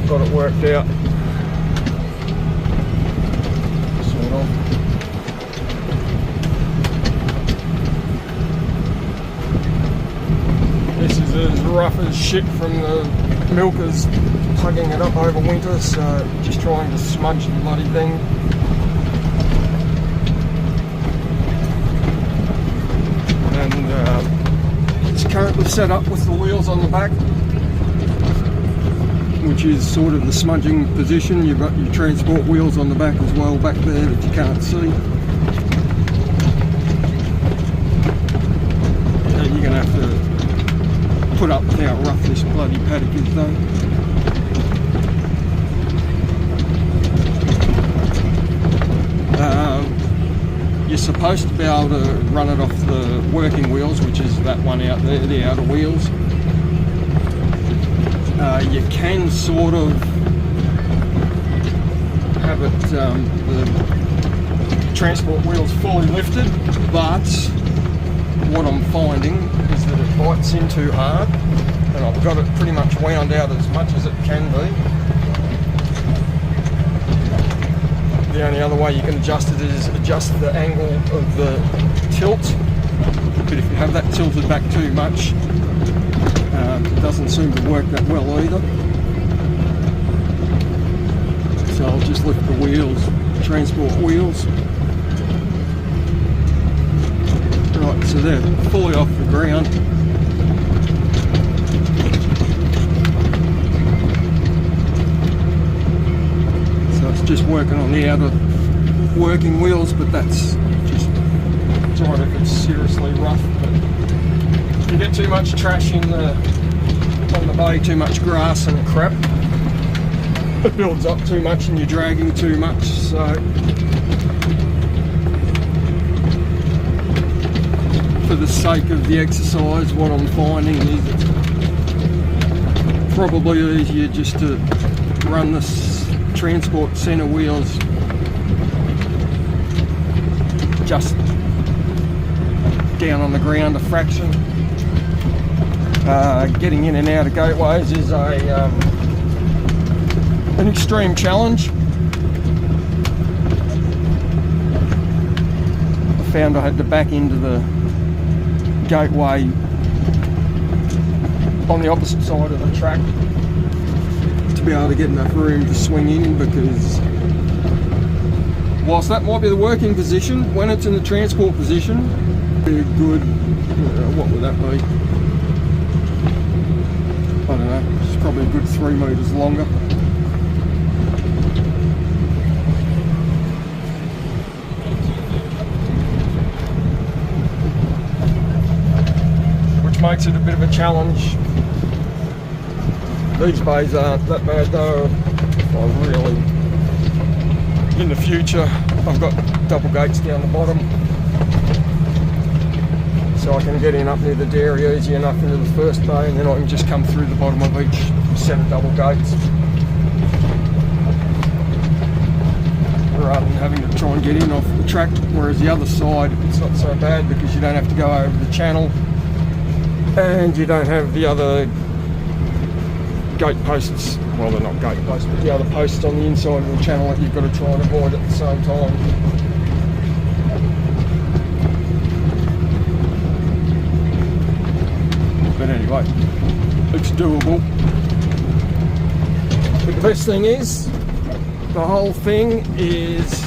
I've got it worked out. Sort of. This is as rough as shit from the milkers tugging it up over winter, so just trying to smudge the bloody thing. And it's currently set up with the wheels on the back, which is sort of the smudging position. You've got your transport wheels on the back as well, back there that you can't see. And you're going to have to put up with how rough this bloody paddock is though. You're supposed to be able to run it off the working wheels, which is that one out there, the outer wheels. You can sort of have it, the transport wheels fully lifted, but what I'm finding is that it bites in too hard, and I've got it pretty much wound out as much as it can be. The only other way you can adjust it is adjust the angle of the tilt, but if you have that tilted back too much, it doesn't seem to work that well either. So I'll just lift the wheels, transport wheels. Right, so they're fully off the ground. So it's just working on the outer working wheels, but that's just right if it's seriously rough. But if you get too much trash on the bay, too much grass and crap, it builds up too much and you're dragging too much. So for the sake of the exercise, what I'm finding is it's probably easier just to run this transport centre wheels just down on the ground a fraction. Getting in and out of gateways is an extreme challenge. I found I had to back into the gateway on the opposite side of the track to be able to get enough room to swing in, because whilst that might be the working position, when it's in the transport position, be a good, what would that be? I don't know, it's probably a good 3 metres longer. Which makes it a bit of a challenge. These bays aren't that bad though. If I really, in the future, I've got double gates down the bottom, so I can get in up near the dairy easy enough into the first bay, and then I can just come through the bottom of each set of double gates, rather than having to try and get in off the track. Whereas the other side, it's not so bad because you don't have to go over the channel, and you don't have the other gate posts, well they're not gate posts, but the other posts on the inside of the channel that you've got to try and avoid at the same time. But anyway, it's doable. But the best thing is, the whole thing is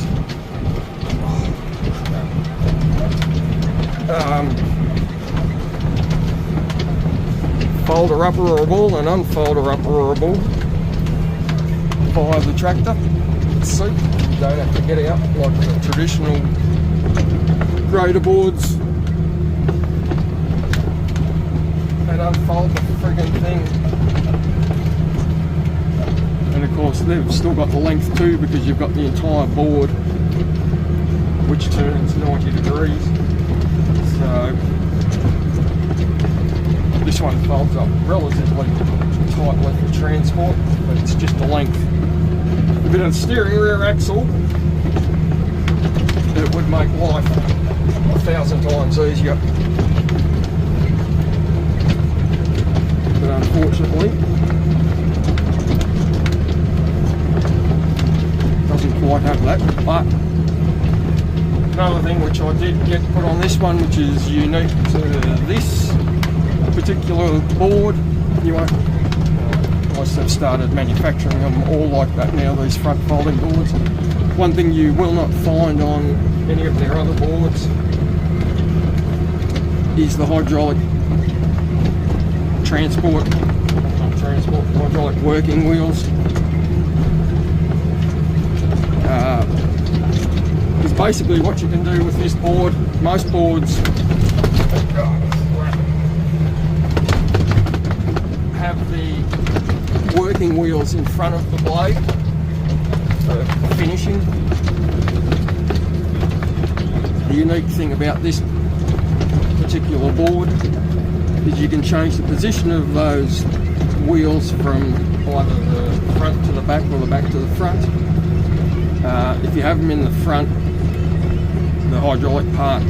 folder upperable and unfolder upperable via the tractor. So you don't have to get out like the traditional grader boards and unfold the friggin' thing. And of course they've still got the length too, because you've got the entire board which turns 90 degrees. So this one folds up relatively tightly for transport, but it's just the length. A bit of steering rear axle, it would make life 1,000 times easier. But unfortunately, quite have that. But another thing which I did get put on this one, which is unique to this particular board, you won't, unless they've started manufacturing them all like that now, these front folding boards. One thing you will not find on any of their other boards is the hydraulic hydraulic working wheels. Because basically what you can do with this board, most boards have the working wheels in front of the blade for finishing. The unique thing about this particular board is you can change the position of those wheels from either the front to the back or the back to the front. If you have them in the front, the hydraulic part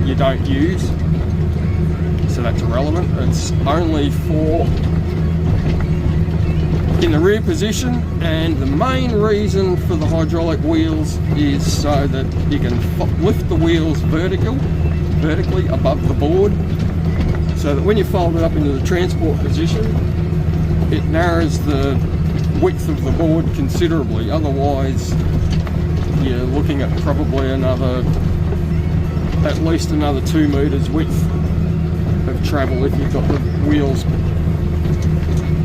you don't use, so that's irrelevant. It's only for in the rear position, and the main reason for the hydraulic wheels is so that you can lift the wheels vertically above the board, so that when you fold it up into the transport position, it narrows the width of the board considerably. Otherwise, you're looking at probably at least another 2 meters width of travel if you've got the wheels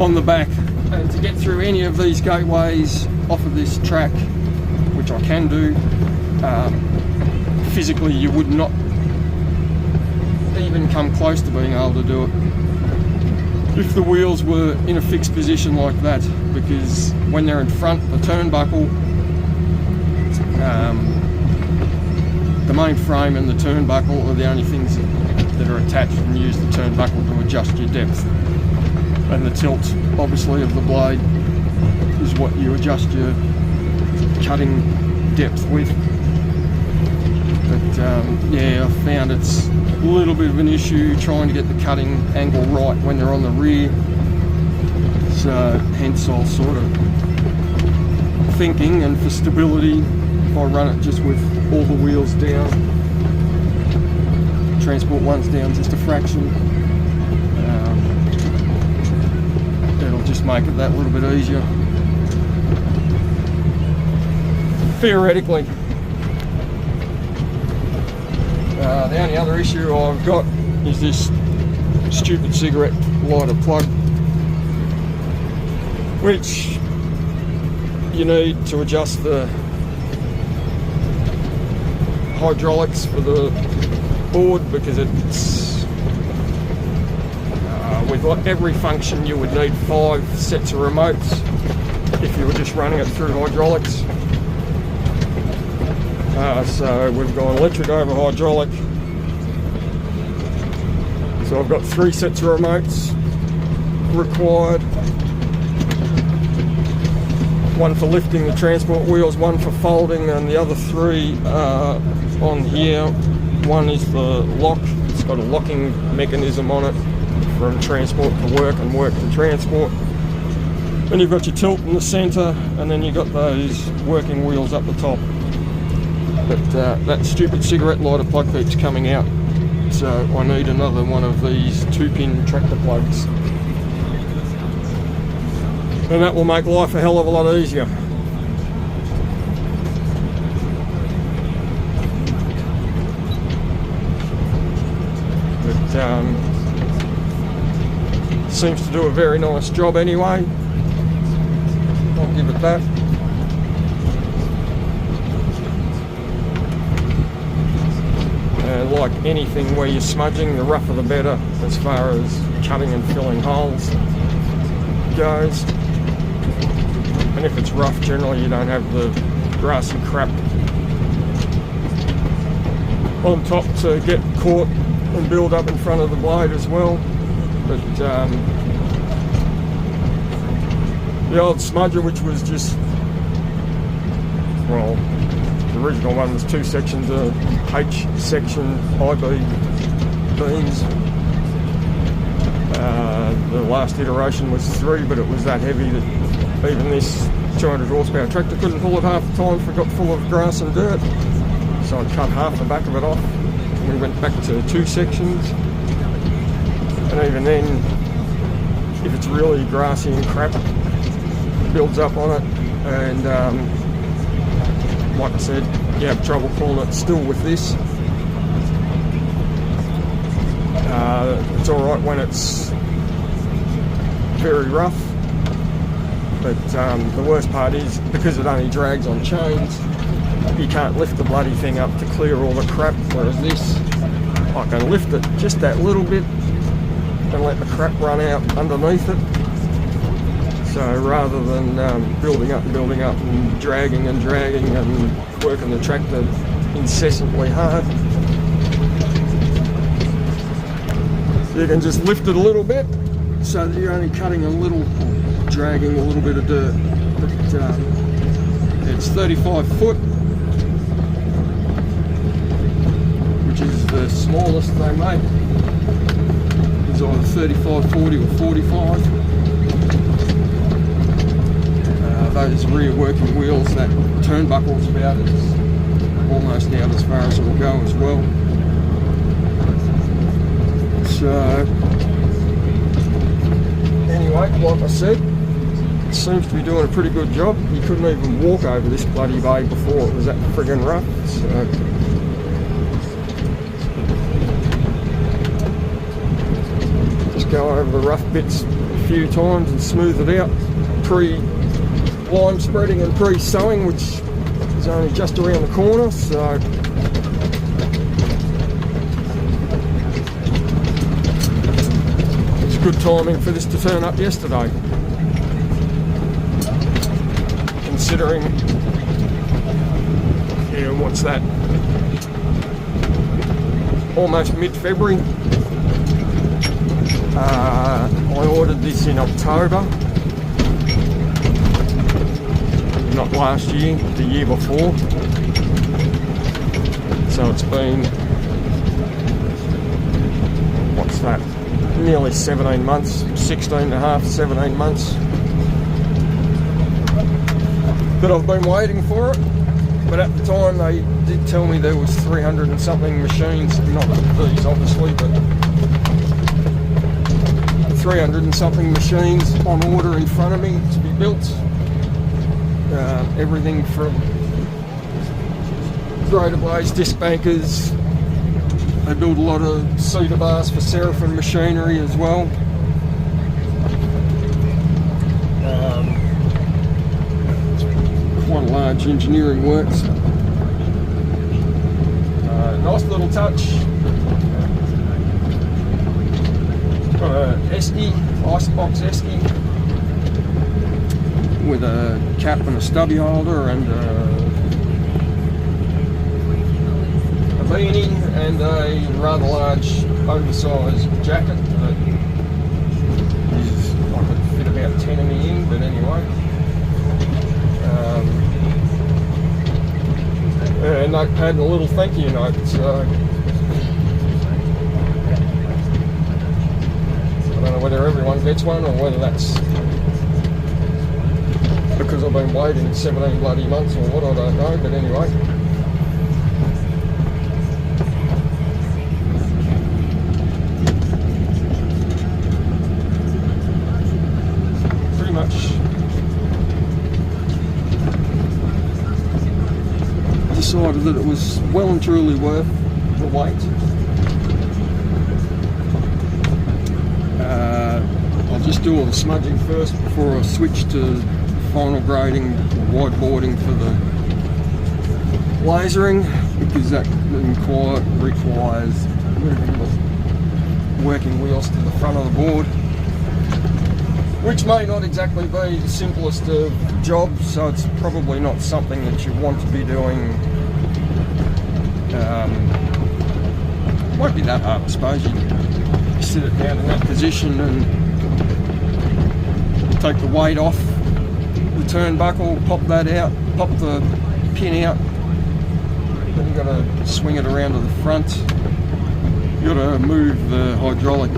on the back. And to get through any of these gateways off of this track, which I can do, physically you would not even come close to being able to do it if the wheels were in a fixed position like that, because when they're in front, the turnbuckle, the main frame and the turnbuckle are the only things that are attached, and use the turnbuckle to adjust your depth. And the tilt, obviously, of the blade is what you adjust your cutting depth with. But yeah, I found it's a little bit of an issue trying to get the cutting angle right when they're on the rear. So hence I'll sort of thinking, and for stability, if I run it just with all the wheels down, transport one's down just a fraction, it'll just make it that little bit easier. Theoretically. The only other issue I've got is this stupid cigarette lighter plug, which you need to adjust the hydraulics for the board, because it's with every function you would need 5 sets of remotes if you were just running it through hydraulics. So we've gone electric over hydraulic. So I've got 3 sets of remotes required. One for lifting the transport wheels, one for folding, and the other 3 are on here. One is the lock. It's got a locking mechanism on it from transport to work and work to transport. Then you've got your tilt in the centre, and then you've got those working wheels up the top. But that stupid cigarette lighter plug keeps coming out, so I need another one of these 2-pin tractor plugs, and that will make life a hell of a lot easier. But seems to do a very nice job anyway. I'll give it that. Like anything where you're smudging, the rougher the better as far as cutting and filling holes goes. And if it's rough, generally you don't have the grassy crap on top to get caught and build up in front of the blade as well. But the old smudger, which was just, well, the original one was 2 sections, a H section IB beams. The last iteration was 3, but it was that heavy that even this 200 horsepower tractor couldn't pull it half the time if it got full of grass and dirt. So I cut half the back of it off. And we went back to 2 sections. And even then, if it's really grassy and crap, it builds up on it. And like I said, you have trouble pulling it still with this. It's alright when it's very rough, but the worst part is, because it only drags on chains, you can't lift the bloody thing up to clear all the crap, whereas this, I can lift it just that little bit and let the crap run out underneath it. So rather than building up and dragging and working the tractor incessantly hard, you can just lift it a little bit so that you're only cutting a little, dragging a little bit of dirt. But it's 35 foot, which is the smallest they make. It's either 35, 40 or 45. Those rear working wheels, that turnbuckle's about almost out as far as it will go as well. So anyway, like I said, it seems to be doing a pretty good job. You couldn't even walk over this bloody bay before it was that friggin' rough. So just go over the rough bits a few times and smooth it out. Pre-lime spreading and pre-sowing, which is only just around the corner, so it's good timing for this to turn up yesterday, considering, yeah, what's that, almost mid-February. I ordered this in October, not last year, the year before. So it's been, what's that, nearly 17 months, 16 and a half, 17 months that I've been waiting for it. But at the time they did tell me there was 300 and something machines, not these obviously, but 300 and something machines on order in front of me to be built. Everything from grader blades, disc bankers. They build a lot of cedar bars for Seraphim machinery as well. It's quite a large engineering works. Nice little touch. Got a esky, icebox esky, with a cap and a stubby holder and a beanie and a rather large oversized jacket that is, I could fit about 10 of me in, but anyway. A notepad and a little thank you note. So I don't know whether everyone gets one or whether that's because I've been waiting 17 bloody months or what, I don't know, but anyway. Pretty much decided that it was well and truly worth the wait. I'll just do all the smudging first before I switch to final grading, whiteboarding for the lasering, because that requires moving the working wheels to the front of the board, which may not exactly be the simplest of jobs, so it's probably not something that you want to be doing. Won't be that hard, I suppose. You sit it down in that position and take the weight off the turnbuckle, pop that out, pop the pin out, then you've got to swing it around to the front. You've got to move the hydraulic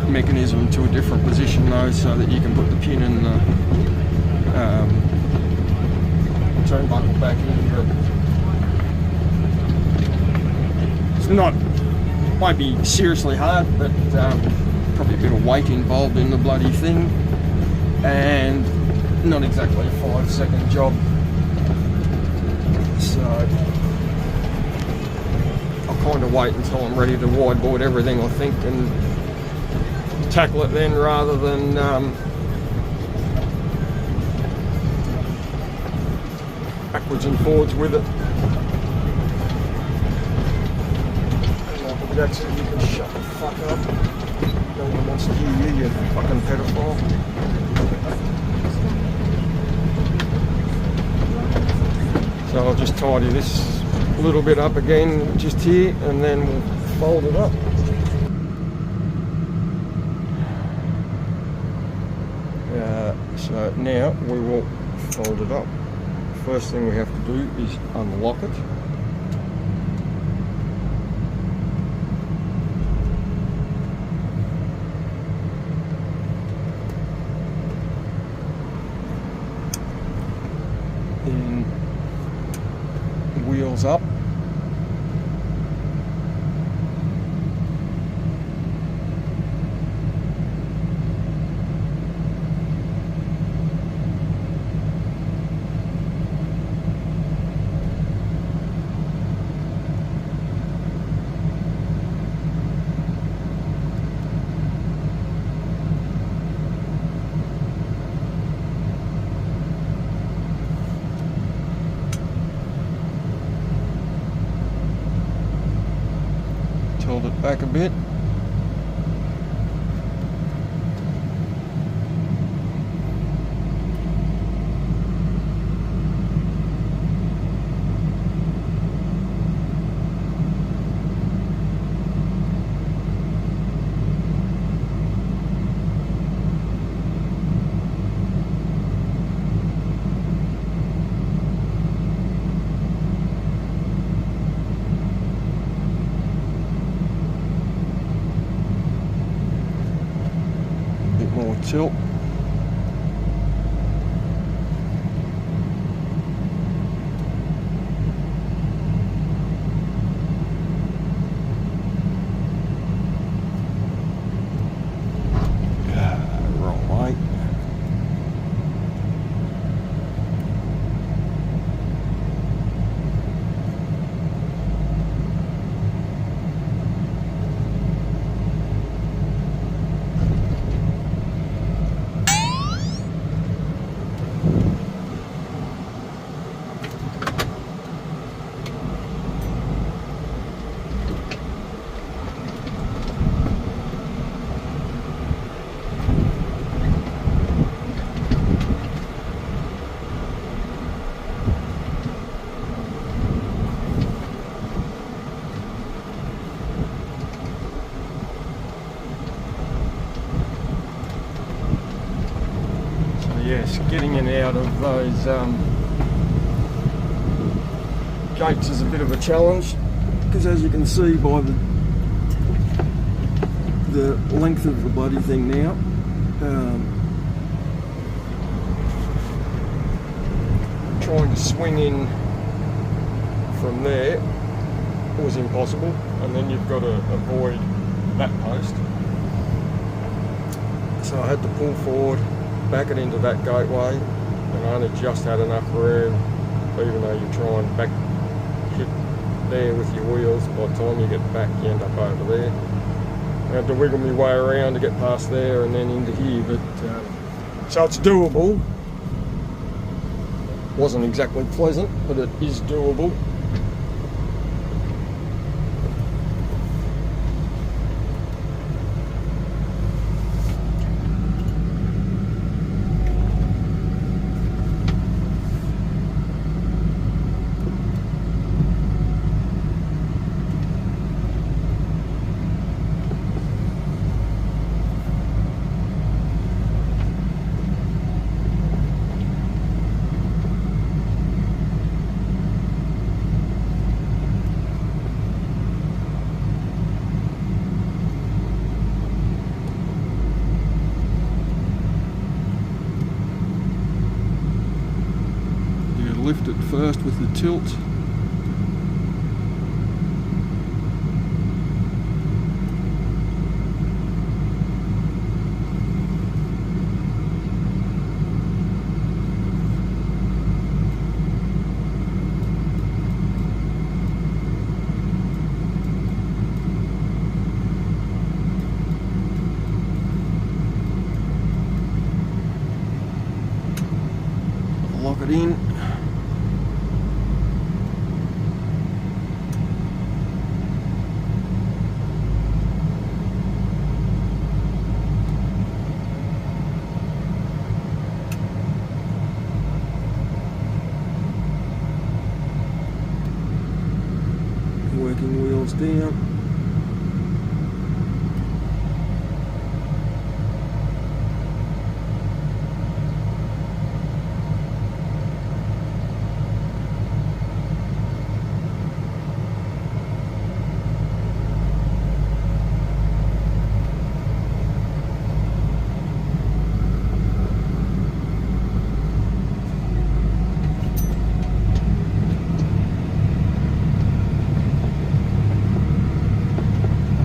mechanism to a different position though, so that you can put the pin in the turnbuckle back in, but it's not, might be seriously hard, but probably a bit of weight involved in the bloody thing, and not exactly a 5-second job. So I'll kind of wait until I'm ready to wideboard everything, I think, and tackle it then, rather than backwards and forwards with it. Jackson, you can shut the fuck up. No one wants to hear you, you fucking pedophile. So I'll just tidy this little bit up again, just here, and then we'll fold it up. So now we will fold it up. First thing we have to do is unlock it. Then wheels up. Tilt it back a bit. More tilt. Wrong way. Yes, getting in and out of those gates is a bit of a challenge, because as you can see by the length of the bloody thing now, trying to swing in from there was impossible, and then you've got to avoid that post. So I had to pull forward, back it into that gateway, and I only just had enough room, even though you try and back hit there with your wheels. By the time you get back, you end up over there. I had to wiggle my way around to get past there and then into here, but so it's doable. Wasn't exactly pleasant, but it is doable. lift it first with the tilt. Lock it in.